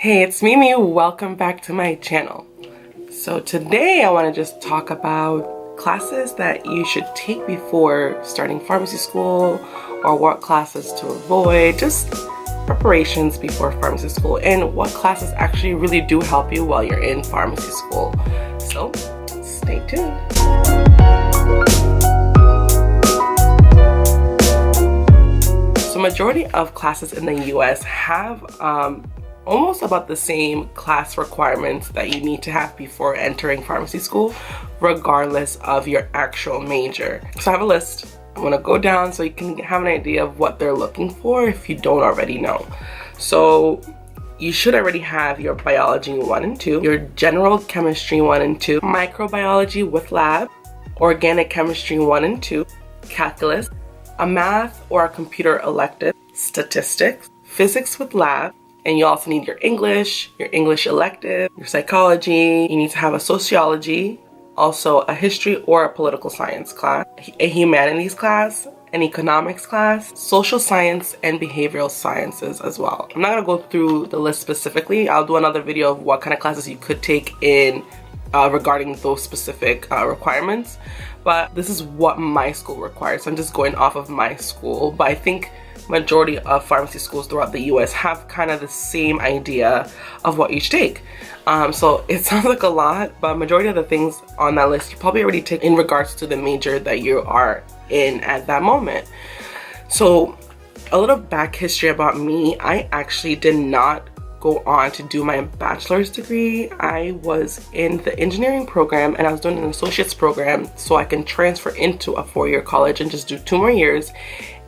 Hey, it's Mimi. Welcome back to my channel. So today I want to just talk about classes that you should take before starting pharmacy school, or what classes to avoid, just preparations before pharmacy school, and what classes actually really do help you while you're in pharmacy school. So stay tuned. So majority of classes in the US have almost about the same class requirements that you need to have before entering pharmacy school, regardless of your actual major. So I have a list. I'm gonna go down so you can have an idea of what they're looking for if you don't already know. So you should already have your biology 1 and 2, your general chemistry 1 and 2, microbiology with lab, organic chemistry 1 and 2, calculus, a math or a computer elective, statistics, physics with lab, and you also need your English elective, your psychology. You need to have a sociology, also a history or a political science class, a humanities class, an economics class, social science, and behavioral sciences as well. I'm not gonna go through the list specifically. I'll do another video of what kind of classes you could take in regarding those specific requirements. But this is what my school requires. So I'm just going off of my school, but I think majority of pharmacy schools throughout the US have kind of the same idea of what you should take. So it sounds like a lot, but majority of the things on that list you probably already take in regards to the major that you are in at that moment. So a little back history about me, I actually did not go on to do my bachelor's degree. I was in the engineering program and I was doing an associate's program so I can transfer into a 4-year college and just do 2 more years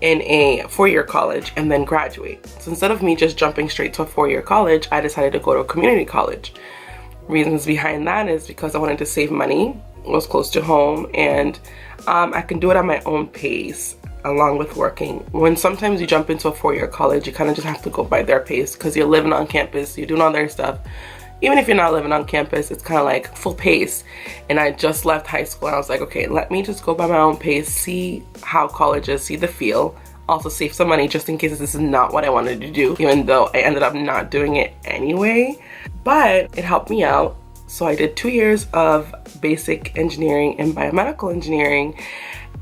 in a 4-year college and then graduate. So instead of me just jumping straight to a 4-year college, I decided to go to a community college. Reasons behind that is because I wanted to save money, it was close to home, and I can do it at my own pace along with working. When sometimes you jump into a 4-year college, you kind of just have to go by their pace because you're living on campus, you're doing all their stuff. Even if you're not living on campus, it's kind of like full pace. And I just left high school and I was like, okay, let me just go by my own pace, see how college is, see the feel, also save some money just in case this is not what I wanted to do, even though I ended up not doing it anyway. But it helped me out. So I did 2 years of basic engineering and biomedical engineering,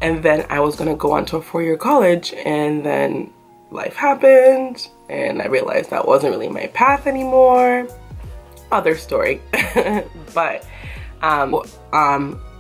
and then I was gonna go on to a 4-year college, and then life happened and I realized that wasn't really my path anymore. Other story. But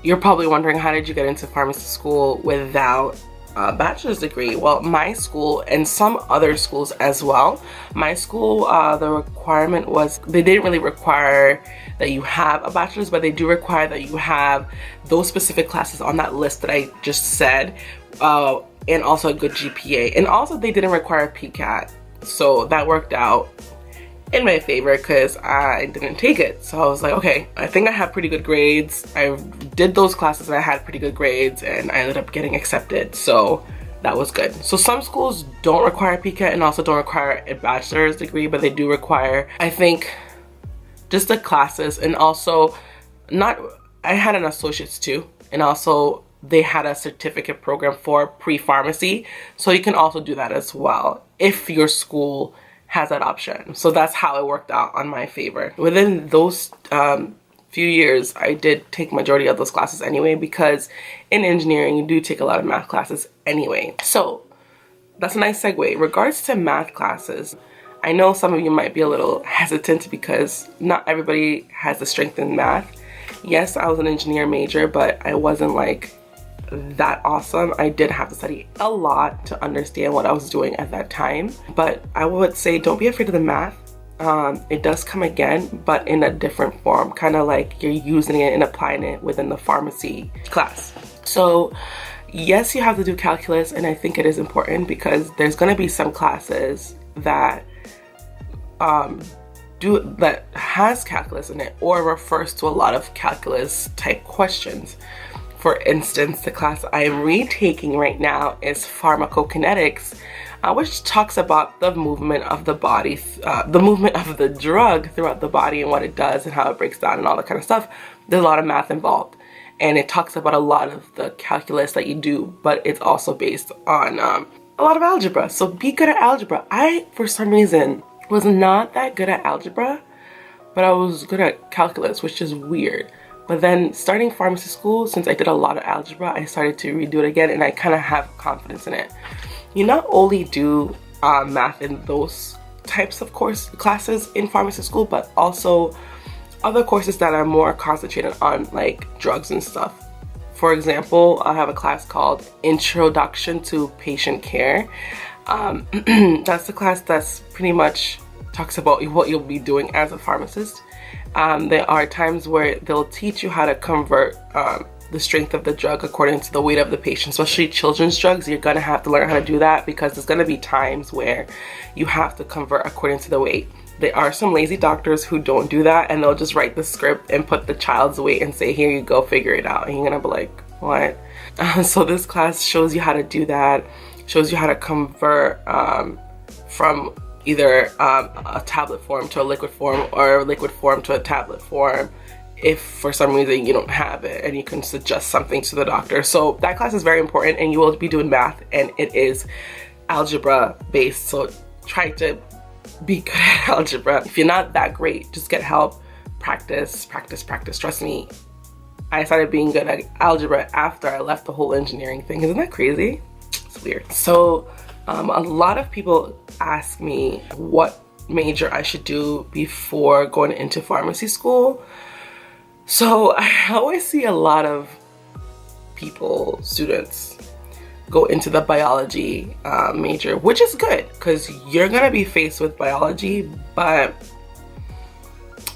you're probably wondering, how did you get into pharmacy school without a bachelor's degree? Well, my school and some other schools as well, my school, the requirement was, they didn't really require that you have a bachelor's, but they do require that you have those specific classes on that list that I just said, and also a good GPA. And also they didn't require a PCAT, so that worked out in my favor because I didn't take it. So I was like, okay, I think I have pretty good grades. I did those classes and I had pretty good grades and I ended up getting accepted. So that was good. So some schools don't require PCAT and also don't require a bachelor's degree, but they do require, I think, just the classes. And also I had an associate's too, and also they had a certificate program for pre-pharmacy. So you can also do that as well if your school has that option. So that's how it worked out on my favor. Within those few years, I did take majority of those classes anyway, because in engineering, you do take a lot of math classes anyway. So that's a nice segue. Regards to math classes, I know some of you might be a little hesitant because not everybody has the strength in math. Yes, I was an engineer major, but I wasn't like that awesome. I did have to study a lot to understand what I was doing at that time. But I would say don't be afraid of the math. It does come again, but in a different form, kind of like you're using it and applying it within the pharmacy class. So yes, you have to do calculus, and I think it is important because there's going to be some classes that that has calculus in it or refers to a lot of calculus type questions. For instance, the class I am retaking right now is pharmacokinetics, which talks about the movement of the body, the movement of the drug throughout the body and what it does and how it breaks down and all that kind of stuff. There's a lot of math involved, and it talks about a lot of the calculus that you do, but it's also based on a lot of algebra. So be good at algebra. I, for some reason, was not that good at algebra, but I was good at calculus, which is weird. But then starting pharmacy school, since I did a lot of algebra, I started to redo it again, and I kind of have confidence in it. You not only do math in those types of classes in pharmacy school, but also other courses that are more concentrated on like drugs and stuff. For example, I have a class called Introduction to Patient Care. That's the class that's pretty much talks about what you'll be doing as a pharmacist. There are times where they'll teach you how to convert the strength of the drug according to the weight of the patient, especially children's drugs. You're gonna have to learn how to do that because there's gonna be times where you have to convert according to the weight. There are some lazy doctors who don't do that, and they'll just write the script and put the child's weight and say, here you go, figure it out. And you're gonna be like, what? So this class shows you how to do that, shows you how to convert from either a tablet form to a liquid form, or a liquid form to a tablet form, if for some reason you don't have it, and you can suggest something to the doctor. So that class is very important, and you will be doing math, and it is algebra based, so try to be good at algebra. If you're not that great, just get help. Practice. Trust me, I started being good at algebra after I left the whole engineering thing. Isn't that crazy? It's weird. So a lot of people ask me what major I should do before going into pharmacy school. So I always see a lot of students go into the biology major, which is good because you're gonna be faced with biology, but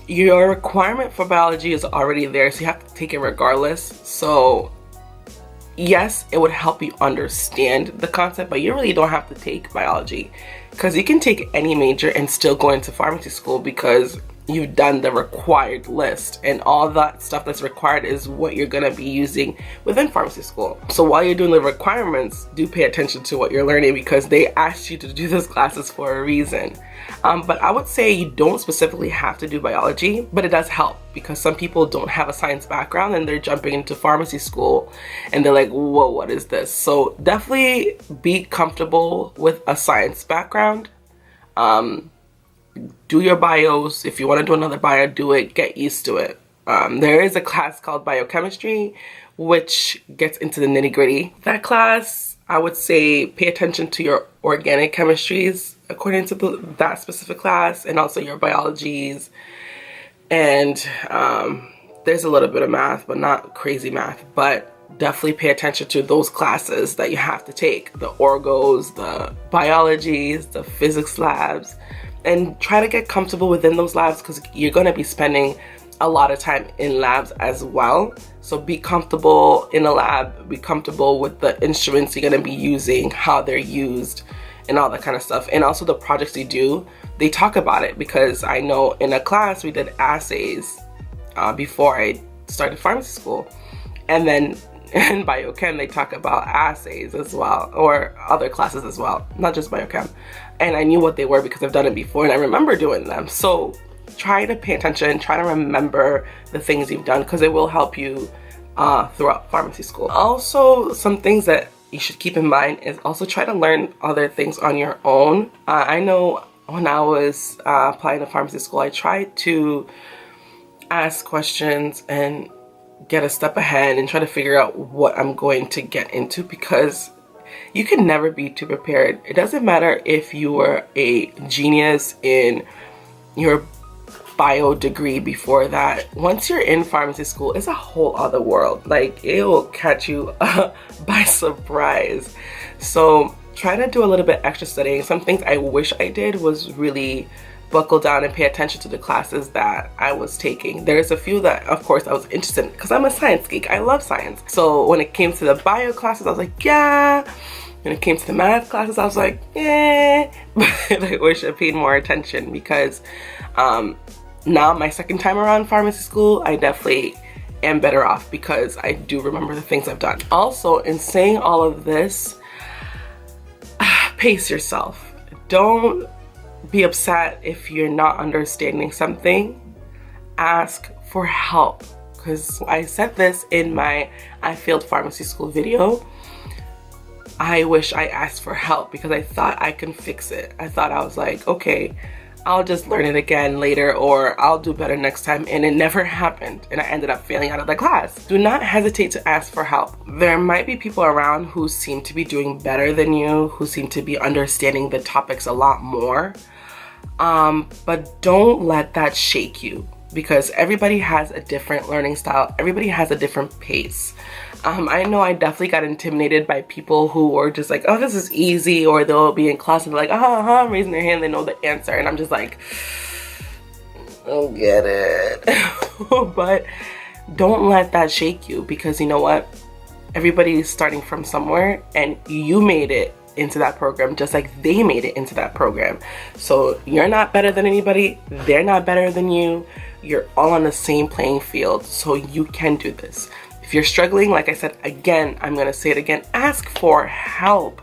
your requirement for biology is already there, so you have to take it regardless. So yes, it would help you understand the concept, but you really don't have to take biology because you can take any major and still go into pharmacy school because you've done the required list, and all that stuff that's required is what you're gonna be using within pharmacy school. So while you're doing the requirements, do pay attention to what you're learning because they asked you to do those classes for a reason. But I would say you don't specifically have to do biology, but it does help because some people don't have a science background and they're jumping into pharmacy school and they're like, whoa, what is this? So definitely be comfortable with a science background. Do your bios. If you want to do another bio, do it. Get used to it. There is a class called biochemistry, which gets into the nitty-gritty. That class, I would say, pay attention to your organic chemistries according to that specific class, and also your biologies. And there's a little bit of math, but not crazy math. But definitely pay attention to those classes that you have to take. The orgos, the biologies, the physics labs. And try to get comfortable within those labs because you're going to be spending a lot of time in labs as well. So be comfortable in a lab, be comfortable with the instruments you're going to be using, how they're used, and all that kind of stuff. And also the projects you do, they talk about it because I know in a class we did assays before I started pharmacy school. And then in biochem, they talk about assays as well, or other classes as well, not just biochem. And I knew what they were because I've done it before and I remember doing them. So try to pay attention, try to remember the things you've done because it will help you throughout pharmacy school. Also, some things that you should keep in mind is also try to learn other things on your own. I know when I was applying to pharmacy school, I tried to ask questions and get a step ahead and try to figure out what I'm going to get into because you can never be too prepared. It doesn't matter if you were a genius in your bio degree before that. Once you're in pharmacy school, it's a whole other world. Like, it will catch you by surprise. So try to do a little bit extra studying. Some things I wish I did was really buckle down and pay attention to the classes that I was taking. There's a few that, of course, I was interested in because I'm a science geek. I love science. So when it came to the bio classes, I was like, yeah. When it came to the math classes, I was like, eh. But I wish I paid more attention because now my second time around pharmacy school, I definitely am better off because I do remember the things I've done. Also, in saying all of this, pace yourself. Don't be upset if you're not understanding something. Ask for help, because I said this in my I failed pharmacy school video. I wish I asked for help because I thought I can fix it. I thought I was like, okay, I'll just learn it again later, or I'll do better next time, and it never happened, and I ended up failing out of the class. Do not hesitate to ask for help. There might be people around who seem to be doing better than you, who seem to be understanding the topics a lot more, but don't let that shake you, because everybody has a different learning style. Everybody has a different pace. I know I definitely got intimidated by people who were just like, oh, this is easy, or they'll be in class and they're like, raising their hand, they know the answer, and I'm just like, I don't get it. But don't let that shake you, because you know what? Everybody is starting from somewhere, and you made it into that program just like they made it into that program. So you're not better than anybody, they're not better than you. You're all on the same playing field, so you can do this. If you're struggling, like I said again, I'm gonna say it again, ask for help.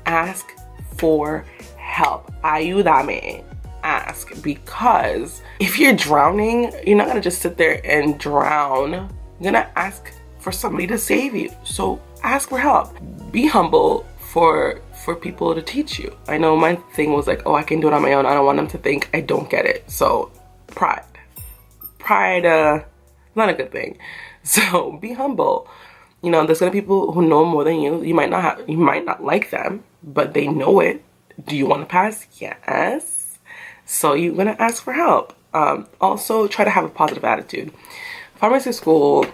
Ask for help. Ayúdame. Ask, because if you're drowning, you're not gonna just sit there and drown. You're gonna ask for somebody to save you. So ask for help. Be humble for people to teach you. I know my thing was like, oh, I can do it on my own. I don't want them to think I don't get it. So pride, not a good thing. So be humble. You know, there's gonna be people who know more than you. You might not like them, but they know it. Do you want to pass? Yes. So you're gonna ask for help. Also, try to have a positive attitude. Pharmacy school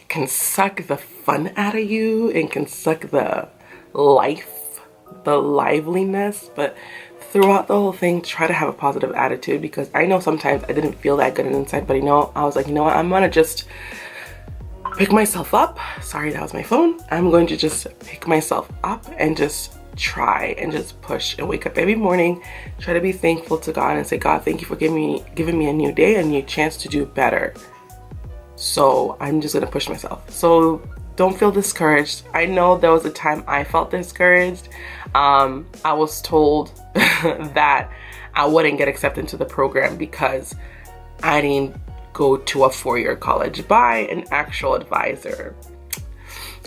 can suck the fun out of you and can suck the life, the liveliness, but throughout the whole thing, try to have a positive attitude, because I know sometimes I didn't feel that good inside, but I was like, you know what, I'm gonna just pick myself up. Sorry, that was my phone. I'm going to just pick myself up and just try and just push and wake up every morning, try to be thankful to God and say, God, thank you for giving me a new day, a new chance to do better. So I'm just gonna push myself. So don't feel discouraged. I know there was a time I felt discouraged. I was told that I wouldn't get accepted into the program because I didn't go to a four-year college by an actual advisor.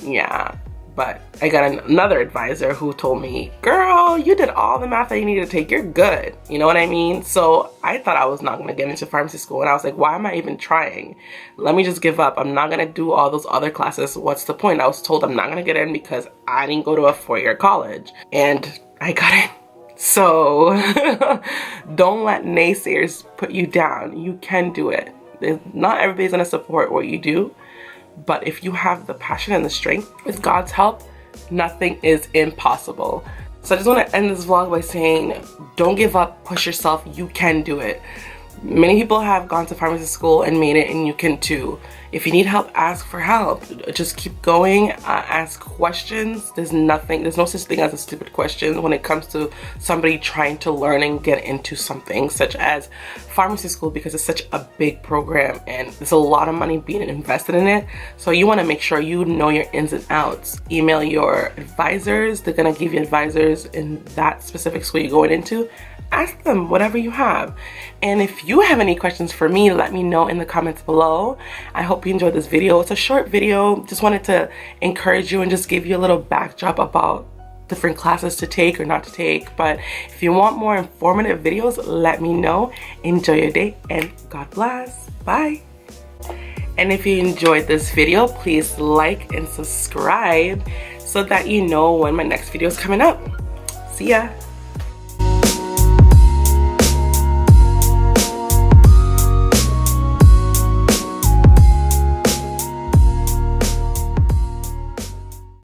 Yeah, but I got another advisor who told me, girl, you did all the math that you needed to take, you're good. You know what I mean? So I thought I was not gonna get into pharmacy school, and I was like, why am I even trying? Let me just give up. I'm not gonna do all those other classes. What's the point? I was told I'm not gonna get in because I didn't go to a four-year college, and I got in. So don't let naysayers put you down. You can do it. Not everybody's gonna support what you do, but if you have the passion and the strength, with God's help, nothing is impossible. So I just want to end this vlog by saying, don't give up, push yourself, you can do it. Many people have gone to pharmacy school and made it, and you can too. If you need help, ask for help. Just keep going, ask questions. There's no such thing as a stupid question when it comes to somebody trying to learn and get into something such as pharmacy school, because it's such a big program and there's a lot of money being invested in it. So you want to make sure you know your ins and outs. Email your advisors. They're gonna give you advisors in that specific school you're going into. Ask them whatever you have. And if you have any questions for me, let me know in the comments below. I hope you enjoyed this video. It's a short video. Just wanted to encourage you and just give you a little backdrop about different classes to take or not to take. But if you want more informative videos, let me know. Enjoy your day and God bless. Bye. And if you enjoyed this video, please like and subscribe so that you know when my next video is coming up. See ya.